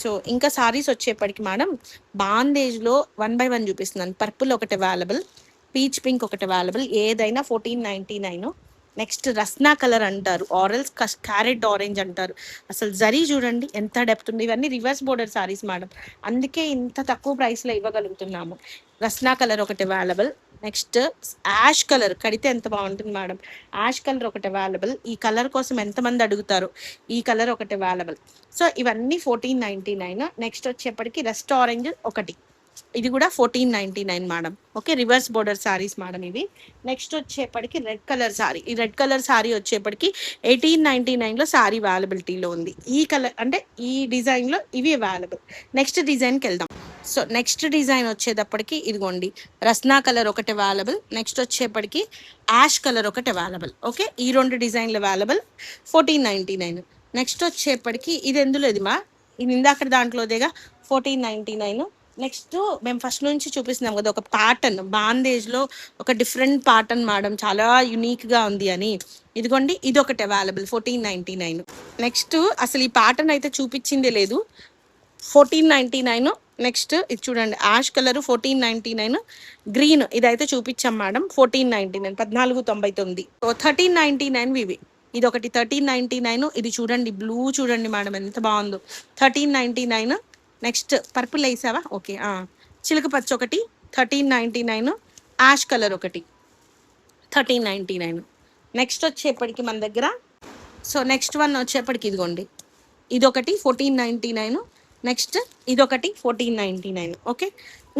So ఇంకా సారీస్ వచ్చేప్పటికి madam బాందేజ్లో 1 by 1 చూపిస్తున్నాను. పర్పుల్ ఒకటి అవైలబుల్, పీచ్ పింక్ ఒకటి అవైలబుల్, ఏదైనా 1499. నెక్స్ట్ రస్నా కలర్ అంటారు, ఆరెల్స్ క్యారెట్ ఆరెంజ్ అంటారు. అసలు జరీ చూడండి ఎంత డెప్త్ ఉంది. ఇవన్నీ రివర్స్ బోర్డర్ సారీస్ మేడం, అందుకే ఇంత తక్కువ ప్రైస్లో ఇవ్వగలుగుతున్నాము. రస్నా కలర్ ఒకటి అవైలబుల్. నెక్స్ట్ యాష్ కలర్ కడితే ఎంత బాగుంటుంది మేడం. యాష్ కలర్ ఒకటి అవైలబుల్. ఈ కలర్ కోసం ఎంతమంది అడుగుతారు. ఈ కలర్ ఒకటి అవైలబుల్. సో ఇవన్నీ 1499. నెక్స్ట్ వచ్చేప్పటికి రెస్ట్ ఆరెంజ్ ఒకటి, ఇది కూడా 1499 madam. Okay, reverse border saris madam ఇవి. నెక్స్ట్ వచ్చేప్పటికి రెడ్ కలర్ సారీ. ఈ రెడ్ కలర్ సారీ వచ్చేప్పటికి 1899లో సారీ అవైలబిలిటీలో ఉంది. ఈ కలర్ అంటే ఈ డిజైన్లో ఇవి అవైలబుల్. నెక్స్ట్ డిజైన్కి వెళ్దాం. సో నెక్స్ట్ డిజైన్ వచ్చేటప్పటికి ఇదిగోండి, రస్నా కలర్ ఒకటి అవైలబుల్. నెక్స్ట్ వచ్చేప్పటికి యాష్ కలర్ ఒకటి అవైలబుల్. ఓకే, ఈ 2 డిజైన్లు అవైలబుల్ 1499. నెక్స్ట్ వచ్చేప్పటికి ఇది ఎందులో ఇది మా ఇది ఇందాక దాంట్లోదేగా 1499. నెక్స్ట్ మేము ఫస్ట్ నుంచి చూపిస్తున్నాం కదా ఒక ప్యాటర్న్, బాందేజ్లో ఒక డిఫరెంట్ ప్యాటర్న్ మేడం, చాలా యునిక్గా ఉంది అని. ఇదిగోండి ఇది ఒకటి అవైలబుల్ 1499. నెక్స్ట్ అసలు ఈ ప్యాటర్న్ అయితే చూపించిందే లేదు, 1499. నెక్స్ట్ ఇది చూడండి, యాష్ కలర్ 1499. గ్రీన్ ఇదైతే చూపించాం మేడం 1499, 1499. సో 1399 ఇవి. ఇది ఒకటి 1399. ఇది చూడండి బ్లూ చూడండి మేడం ఎంత బాగుందో, 1399. నెక్స్ట్ పర్పుల్ వేసావా, ఓకే, చిలక పచ్చ ఒకటి 1399. యాష్ కలర్ ఒకటి 1399. నెక్స్ట్ వచ్చేప్పటికి మన దగ్గర సో నెక్స్ట్ వన్ వచ్చేప్పటికి ఇదిగోండి, ఇదొకటి 1499. నెక్స్ట్ ఇదొకటి 1499. ఓకే,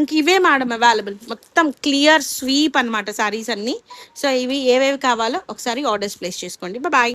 ఇంక ఇవే మేడం అవైలబుల్, మొత్తం క్లియర్ స్వీప్ అనమాట సారీస్ అన్నీ. సో ఇవి ఏవేవి కావాలో ఒకసారి ఆర్డర్స్ ప్లేస్ చేసుకోండి. బాయ్.